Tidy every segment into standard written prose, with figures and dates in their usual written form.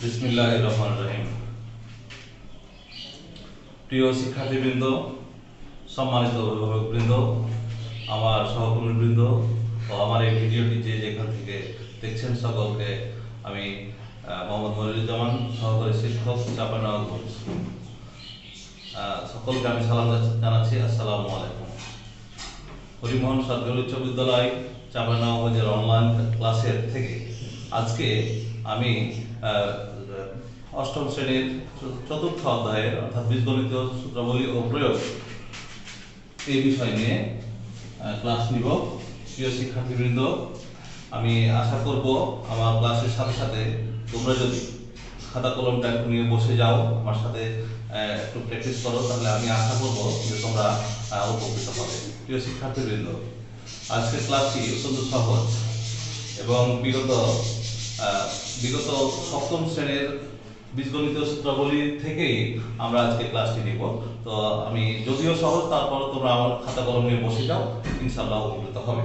বিসমিল্লাহির রহমানির রহিম। প্রিয় শিক্ষার্থীবৃন্দ, সম্মানিত অভিভাবকবৃন্দ, আমার সহকর্মীবৃন্দ ও আমার এই ভিডিওটি যে যেখান থেকে দেখছেন সকলকে আমি মোহাম্মদ মনিরুজ্জামান, সহকারী শিক্ষক, চাঁপাইনবাবগঞ্জ, সকলকে আমি সালাম জানাচ্ছি। আসসালামু আলাইকুম। হরিমোহন সরকারি উচ্চ বিদ্যালয় চাঁপাইনবাবগঞ্জের অনলাইন ক্লাসের থেকে আজকে আমি অষ্টম শ্রেণীর চতুর্থ অধ্যায়ের অর্থাৎ বীজগণিত সূত্রাবলী ও প্রয়োগ এই বিষয় নিয়ে ক্লাস নিব। প্রিয় শিক্ষার্থীবৃন্দ, আমি আশা করব আমার ক্লাসের সাথে সাথে তোমরা যদি খাতা কলমটা একটু নিয়ে বসে যাও, আমার সাথে একটু প্র্যাকটিস করো, তাহলে আমি আশা করব যে তোমরা উপকৃত হবে। প্রিয় শিক্ষার্থীবৃন্দ, আজকের ক্লাসটি অত্যন্ত সহজ এবং বিগত সপ্তম শ্রেণীর বীজগণিত সূত্রাবলী থেকেই আমরা আজকে ক্লাসটি নিব। তো আমি যদিও সহজ, তারপরে তোমরা আমার খাতা কলম নিয়ে বসে যাও, ইনশাআল্লাহ উপকৃত হবে।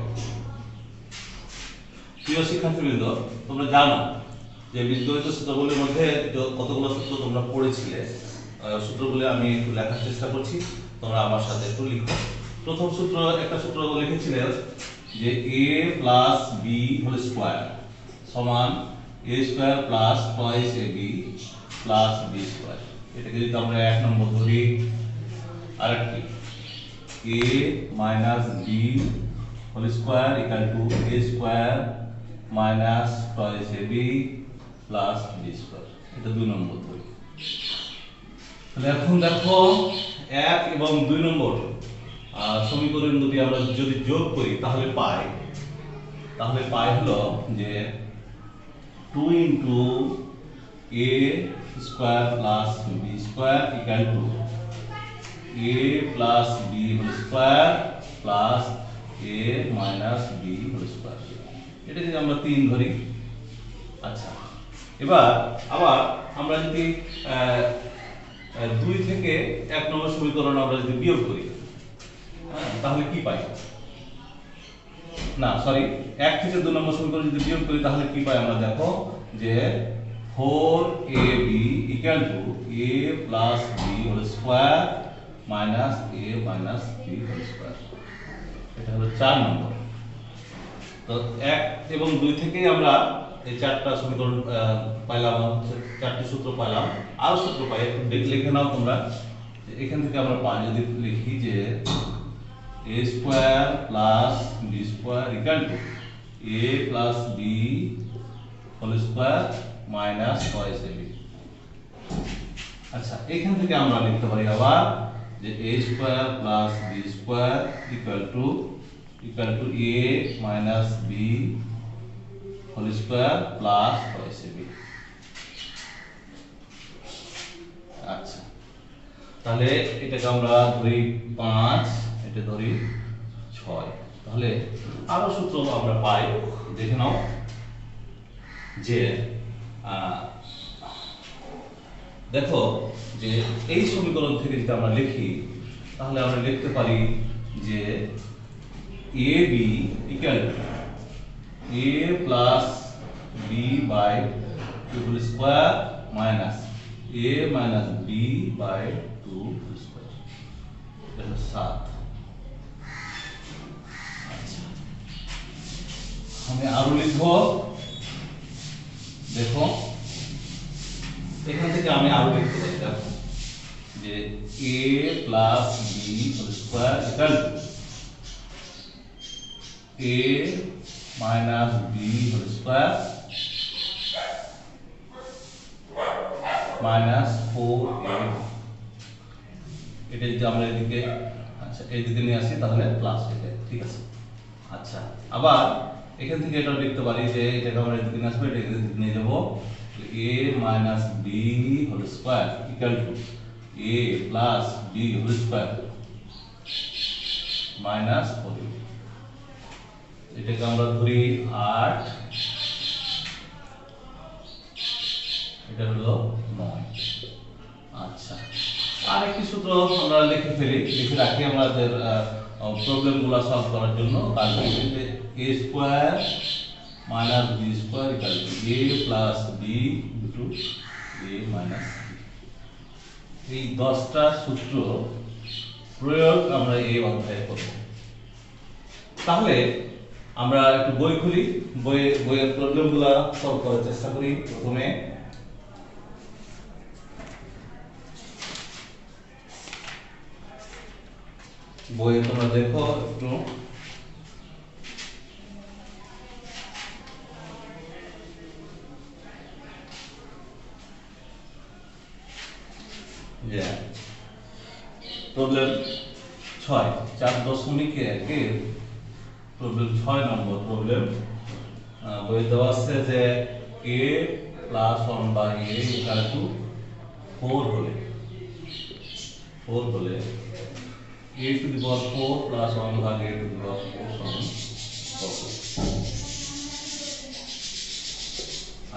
প্রিয় শিক্ষার্থীবৃন্দ, তোমরা জানো যে বীজগণিত সূত্রাবলীর মধ্যে কতগুলো সূত্র তোমরা পড়েছিলে। সূত্রগুলো আমি একটু লেখার চেষ্টা করছি, তোমরা আমার সাথে একটু লিখো। প্রথম সূত্র, একটা সূত্র লিখেছিলে যে a plus B whole square সমান a square plus twice ab plus B square. এটাকে যদি আমরা এক নম্বর ধরি, আরেকটি a minus B whole square equal to a square minus twice ab plus B square. এটা দুই নম্বর ধরি। তাহলে এখন দেখো, এক এবং দুই নম্বর সমীকরণ দুটি আমরা যদি যোগ করি তাহলে পাই হলো যে 2 into a square plus B square equal to a plus B whole square plus a minus B whole square. এটা যদি আমরা 3 ধরি। আচ্ছা, এবার আবার আমরা যদি 2 থেকে 1 নম্বর সমীকরণ আমরা যদি বিয়োগ করি, তাহলে কি পাই? না, সরি, 1 থেকে 2 নম্বর সমীকরণ যদি বিয়োগ করি তাহলে কি পাই? আমরা দেখো যে 4ab equal to a plus b whole square minus a minus b whole square. এটা হলো 4 নম্বর। তো 1 এবং 2 থেকেই আমরা এই চারটা সমীকরণ পাইলাম, চারটি সূত্র পাইলাম। আরো সূত্র পাই, একটু লিখে নাও তোমরা। এখান থেকে আমরা পাই, যদি লিখি যে a square plus b square equal to a plus b whole square minus twice ab। আচ্ছা, এখান থেকে আমরা লিখতে পারি আবার যে a square plus b square equal to a minus b whole square plus twice ab। আচ্ছা, তাহলে এটাকে আমরা ধরি 5, এটা ধরি 6। তাহলে আরো সূত্র আমরা পাই, দেখে নাও যে দেখো যে এই সমীকরণ থেকে যদি আমরা লিখি তাহলে আমরা লিখতে পারি যে ab equal to a plus b by 2 whole square minus a minus b by 2 whole square. এটা হলো 7। আচ্ছা, আমি আরো লিখবো। দেখো, এখান থেকে আমি আরো লিখতে পারি, দেখো যে a plus b whole square equal to a minus b whole square minus 4ab। এটা যদি আমরা এদিকে, আচ্ছা, এইদিকে নিয়ে আসি তাহলে প্লাস এটা, ঠিক আছে। আচ্ছা, আবার এখান থেকে এটা লিখতে পারি যে এটাকে আমরা এদিকে নিয়ে আসবো, এটা এদিকে নিয়ে যাব, a minus b whole square equal to a plus b whole square minus 4ab। এটাকে আমরা ধরি 8, এটা হলো 9। আচ্ছা, আরেকটি সূত্র আমরা লিখে রাখি আমাদের প্রবলেমগুলো সলভ করার জন্য। তার জন্য a square minus b square equal to a plus b into A minus এই 10টা সূত্র প্রয়োগ আমরা এই অধ্যায়ে করব। তাহলে আমরা একটু বই খুলি, বইয়ের প্রবলেমগুলো সলভ করার চেষ্টা করি। প্রথমে বইয়ে তোমরা দেখো একটু, প্রবলেম 6 4.1 প্রবলেম 6 নম্বর প্রবলেম। বইয়ে দেওয়া আছে যে a plus 1 by a equal to 4 হলে a to the power 4 plus 1 ভাগ a টু দি পাওয়ার 4 সমান কত?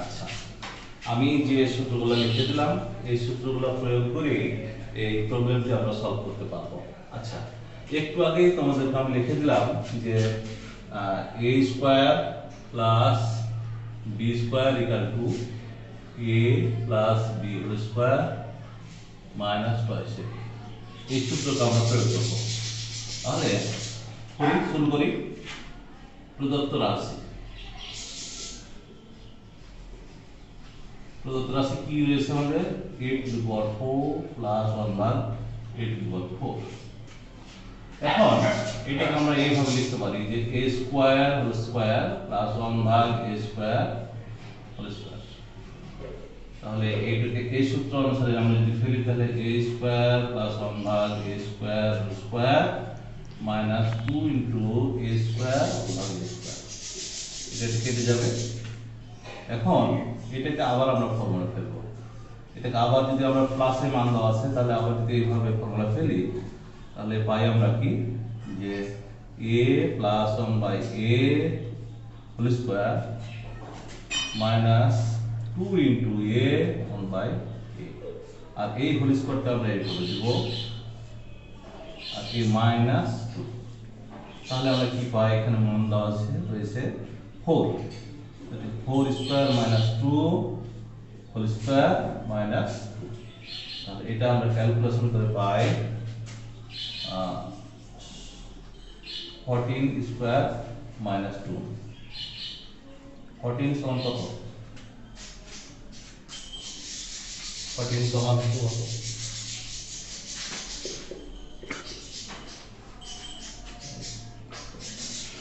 আচ্ছা, আমি যে সূত্রগুলো লিখে দিলাম এই সূত্রগুলো প্রয়োগ করে এই প্রবলেমটি আমরা সলভ করতে পারবো। আচ্ছা, একটু আগেই তোমাদেরকে আমি লিখে দিলাম যে a square plus b square equal to a plus b whole square minus twice a। এই সূত্রটা আমরা প্রয়োগ করব। তাহলে শুরু করি। প্রদত্ত রাশি কি রয়েছে আমাদের? a to the power 4 plus 1 ভাগ a টু দি পাওয়ার 4। এখন এটাকে আমরা এইভাবে লিখতে পারি যে a square whole square plus 1 ভাগ a স্কয়ার হোল স্কয়ার। তাহলে এইটাকে এই সূত্র অনুসারে আমরা যদি ফেলি তাহলে a স্কয়ার প্লাস 1 ভাগ a square whole square minus 2 into a square ভাগ a স্কয়ার। এটা কেটে যাবে। এখন এটাকে আবার আমরা ফর্মুলা ফেলবো। এটাকে আবার যদি আমরা প্লাসে মান দেওয়া আছে তাহলে আবার যদি এইভাবে ফর্মুলা ফেলি তাহলে পাই আমরা কি যে a plus 1 by a whole square minus 2 into a 1 by a। আর এই হোল স্কয়ারটা আমরা এইভাবে দিব আর এই মাইনাস 2। তাহলে আমরা কি পাই? এখানে মান দেওয়া আছে রয়েছে 4 square minus 2 whole square minus 2। তাহলে এটা আমরা ক্যালকুলেশন করে পাই 14 স্কয়ার মাইনাস 2। 14 সমান কত? 14 সমান কত?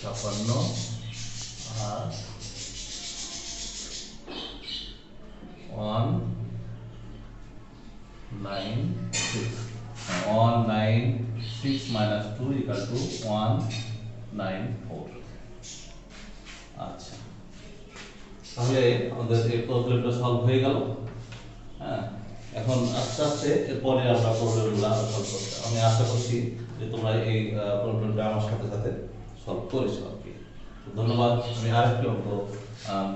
56 আর 196 minus 2 equal to 194। আচ্ছা, তাহলে আমাদের এই প্রবলেমটা সলভ হয়ে গেল। হ্যাঁ, এখন আস্তে আস্তে এরপরে আমরা প্রবলেমগুলো সলভ করতে, আমি আশা করছি যে তোমরা এই প্রবলেমটা আমার সাথে সাথে সলভ করেছো আর কি। ধন্যবাদ। আমি আরেকটি অঙ্ক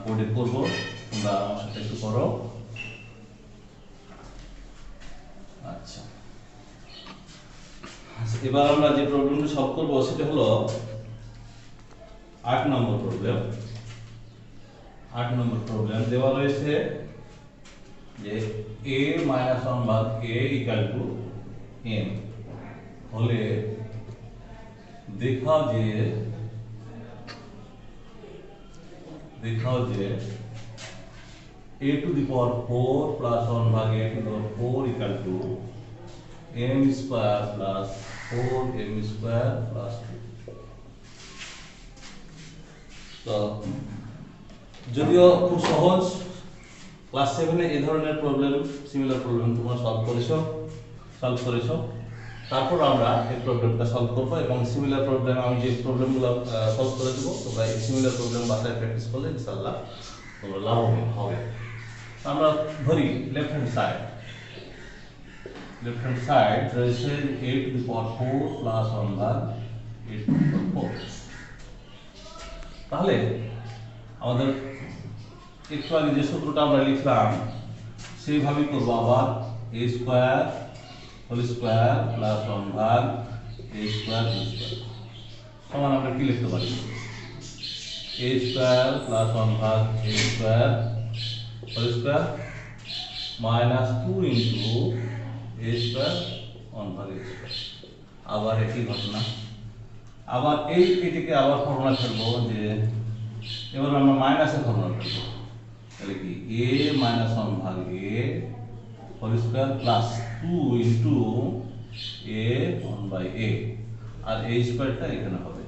বোর্ডে করবো, তোমরা আমার সাথে একটু করো। আচ্ছা, এবার আমরা যে প্রবলেমটা সলভ করব সেটা হলো 8 নম্বর প্রবলেম। 8 নম্বর প্রবলেম দেওয়া রয়েছে যে a মাইনাস 1 ভাগ a ইকুয়াল টু m হলে দেখাও যে a to the power 4 plus 1 ভাগ a to the power 4 equal to m square plus 4m square plus 2। তো যদিও খুব সহজ, ক্লাস 7 এ এই ধরনের প্রবলেম, সিমিলার প্রবলেম তোমরা সলভ করেছো। তারপর আমরা এই প্রবলেমটা সলভ করব এবং সিমিলার প্রবলেম আমি যে প্রবলেমগুলো সলভ করে দেব তোমরা এই সিমিলার প্রবলেম বাসায় প্র্যাকটিস করলে ইনশাআল্লাহ তোমরা লাভবান হবে। আমরা ধরি লেফট হ্যান্ড সাইড রয়েছে a to the power 4 plus 1 ভাগ a টু দি পাওয়ার 4। তাহলে আমাদের একটু আগে যে সূত্রটা আমরা লিখলাম সেইভাবেই করবো আবার। a square whole square plus 1 ভাগ a স্কয়ার হোল স্কয়ার সমান আমরা কি লিখতে পারি? a স্কয়ার প্লাস 1 ভাগ a square whole square minus 2 into A square 1/a square. আবার একই ঘটনা, আবার এটিকে আবার ফর্মুলা ফেলবো, যে এবার আমরা মাইনাসের ফর্মুলা ফেলবো, তাহলে কি a minus 1/a whole square plus 2 into a 1/a, আর a স্কোয়ারটা এখানে হবে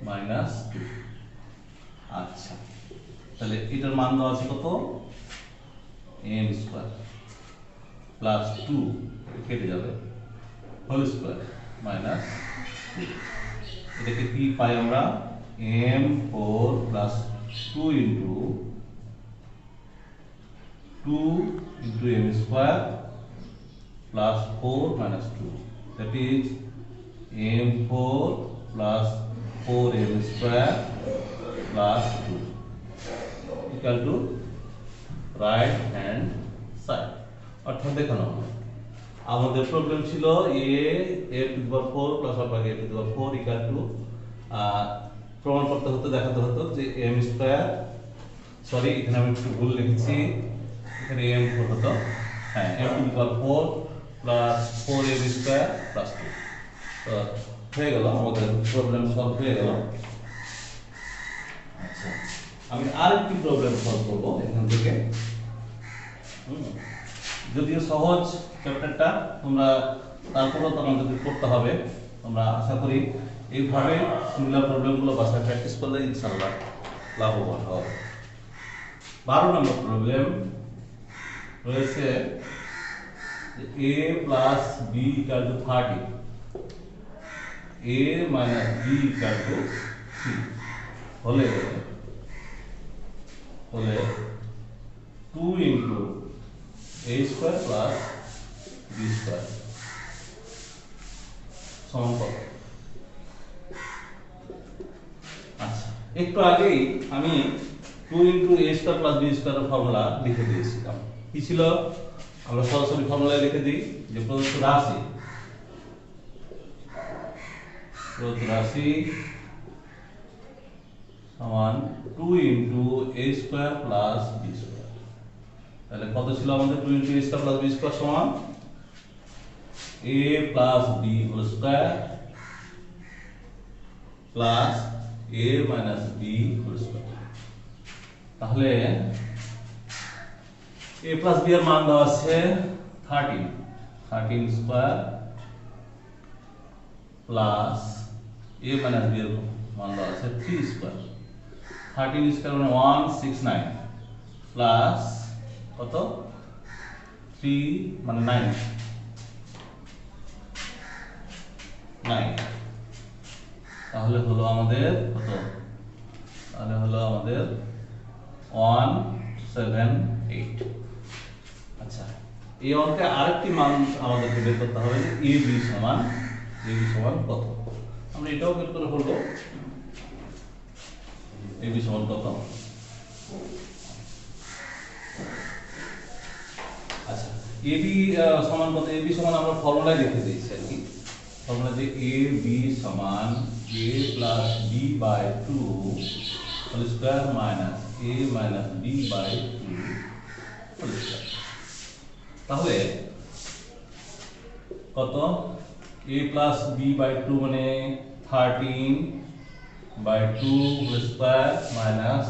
মাইনাস 2। আচ্ছা, তাহলে এটার মান দেওয়া আছে কত, m স্কোয়ার প্লাস 2 কেটে যাবে হোল স্কোয়ার মাইনাস 2। এটাকে কি পাই আমরা, m4 plus 2 into m square plus 4 minus 2, that is m4 plus 4m square plus 2 equal to right hand side. অর্থাৎ দেখানো আমাদের প্রবলেম ছিল a⁴ plus a⁴ equal to, প্রমাণ করতে হতো, দেখাতে হতো যে m স্কোয়ার, সরি এখানে আমি একটু ভুল লিখেছি, এখানে m4 হতো, হ্যাঁ m⁴ plus 4m square plus 2। তো হয়ে গেল, আমাদের প্রবলেম সলভ হয়ে গেল। আচ্ছা, আমি আরেকটি প্রবলেম সলভ করব এখান থেকে। যদিও সহজ চ্যাপ্টারটা, তোমরা তারপরেও তোমাদের করতে হবে। তোমরা আশা করি এইভাবে সিমিলার প্রবলেমগুলো বাসায় প্র্যাকটিস করলে ইনশাআল্লাহ লাভবান হবে। 12 নম্বর প্রবলেম রয়েছে a plus b equal to 30, a minus b equal to 3 হলে 2 into a square plus b square সমান কত? আচ্ছা, একটু আগেই আমি 2 into a square plus b স্কোয়ারের ফর্মুলা লিখে দিয়েছিলাম। কি ছিল? আমরা সরাসরি ফর্মুলায় লিখে দিই যে প্রদত্ত রাশি সমান 2 into a square plus b square. তাহলে কত ছিল আমাদের? 2 into a square plus b square সমান a plus b whole square plus a minus b whole square. তাহলে a প্লাস b এর মান দেওয়া আছে 13 square plus a minus b এর মান দেওয়া আছে 3 স্কোয়ার। 13 স্কোয়ার মানে 169 প্লাস কত 3 মানে 9। তাহলে হলো আমাদের কত? তাহলে হলো আমাদের 178। আচ্ছা, এই অঙ্কে আরেকটি মান আমাদেরকে বের করতে হবে যে ab সমান কত। আমরা এটাও বের করে ফেলবো, ab সমান কত। আচ্ছা, ab সমান কত? ab সমান আমরা ফর্মুলায় লিখে দিয়েছি আর কি। ফর্মুলা যে ab সমান a plus b by 2 whole square minus a minus b by 2 whole square. তাহলে কত? a প্লাস b বাই 2 মানে 13 by 2 whole square minus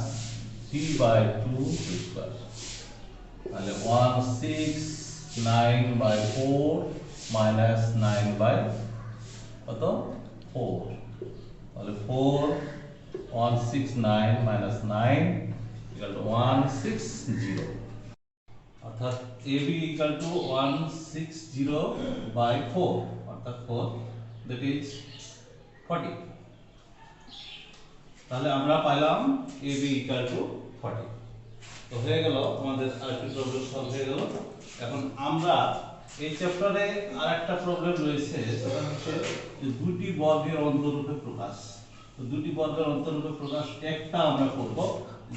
3 by 2 whole square. তাহলে 169 বাই 4 মাইনাস 9 বাই কত 4। তাহলে 4 169 মাইনাস 9 ইকুয়াল টু 160। অর্থাৎ ab equal two 160 by 4 অর্থাৎ 4, that is 40। তাহলে আমরা পাইলাম ab ইকুয়াল টু 40। তো হয়ে গেল আমাদের আরেকটি প্রবলেম সলভ হয়ে গেল। এখন আমরা এই চ্যাপ্টারে আরেকটা প্রবলেম রয়েছে, সেটা হচ্ছে যে দুটি বর্গের অন্তরূপে প্রকাশ। তো দুটি বর্গের অন্তরূপে প্রকাশ একটা আমরা করব,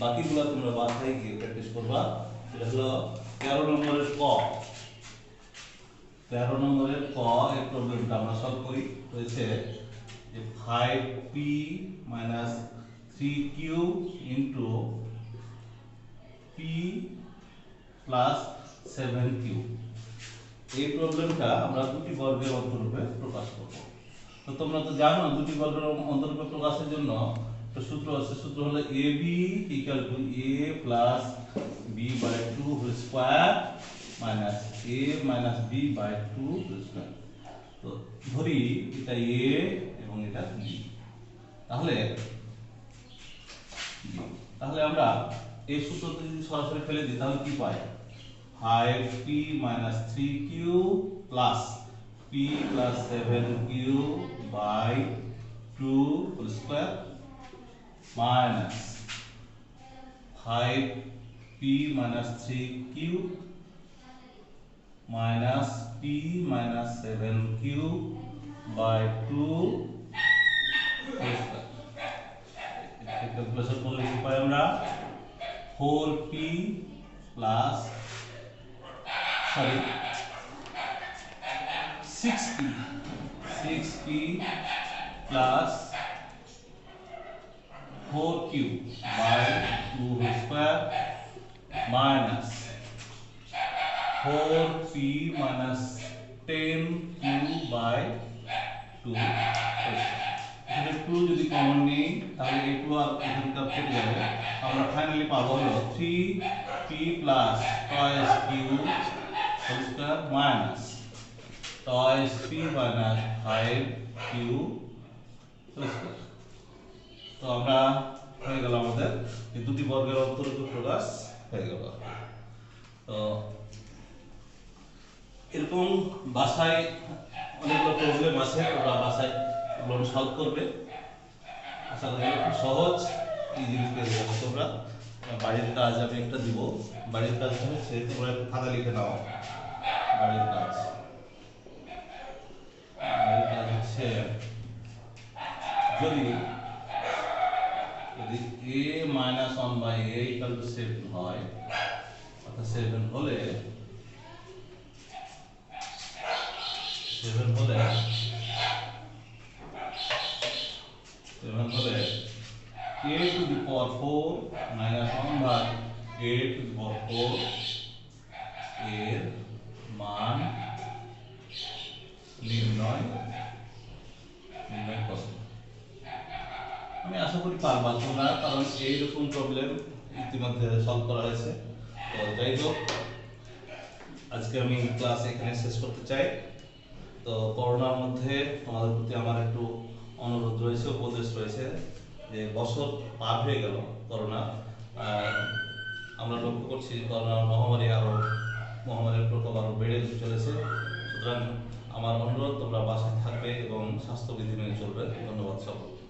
বাকিগুলো তোমরা বাসায় গিয়ে প্র্যাকটিস করবা। এটা হলো 13 নম্বরের ক। 13 নম্বরের ক এই প্রবলেমটা আমরা সলভ করি। রয়েছে যে 5p - 3q into p plus 7q। এই প্রবলেমটা আমরা দুটি বর্গের অন্তরূপে প্রকাশ করব। তো তোমরা তো জানো দুটি বর্গের অন্তরূপে প্রকাশের জন্য তো সূত্র আছে, সূত্র হলো ab equal to a plus b by 2 whole square minus a minus b by 2 whole square. তো ধরি এটা a এবং এটা b। তাহলে তাহলে আমরা এই সূত্রটি যদি সরাসরি ফেলে দিই তাহলে কি পাই? 5p minus 3q plus p plus 7q by 2 whole square minus 5p minus 3q minus p minus 7q by 2 whole square। Calculation করলে কি পাই আমরা? 4p plus 6p plus 4q by 2 whole square minus 4p minus 10q by 2 whole square। এখানে 2 যদি common নিই তাহলে এই 2 আর এখানটা কেটে যাবে। আমরা ফাইনালি পাবো হলো 3p plus twice q whole square minus twice p minus 5q whole square। তো আমরা হয়ে গেল আমাদের এই দুটি বর্গের অন্তরূপে প্রকাশ হয়ে গেল। তো এরকম বাসায় অনেকগুলো প্রবলেম আছে, তোমরা বাসায় এগুলো সলভ করবে। আশা করি খুব সহজ এই জিনিস পেয়ে যাবে তোমরা। বাড়ির কাজ আমি একটা দিব। বাড়ির কাজ হচ্ছে তোমরা একটু খাতা লিখে নাও। বাড়ির কাজ হচ্ছে যদি a minus 1 by a equal to 7 হয়, অর্থাৎ 7 হলে a to the power 4 minus 1 by a to the power 4 এর মান নির্ণয় করো। আমি আশা করি পারবা তোমরা, কারণ এইরকম প্রবলেম ইতিমধ্যে সলভ করা হয়েছে। তো যাই হোক, আজকে আমি ক্লাস এখানে শেষ করতে চাই। তো করোনার মধ্যে তোমাদের প্রতি আমার একটু অনুরোধ রয়েছে, উপদেশ রয়েছে যে বছর পার হয়ে গেল করোনা, আমরা লক্ষ্য করছি করোনার মহামারীর প্রকোপ আরো বেড়ে চলেছে। সুতরাং আমার অনুরোধ তোমরা বাসায় থাকবে এবং স্বাস্থ্যবিধি মেনে চলবে। ধন্যবাদ সকলকে।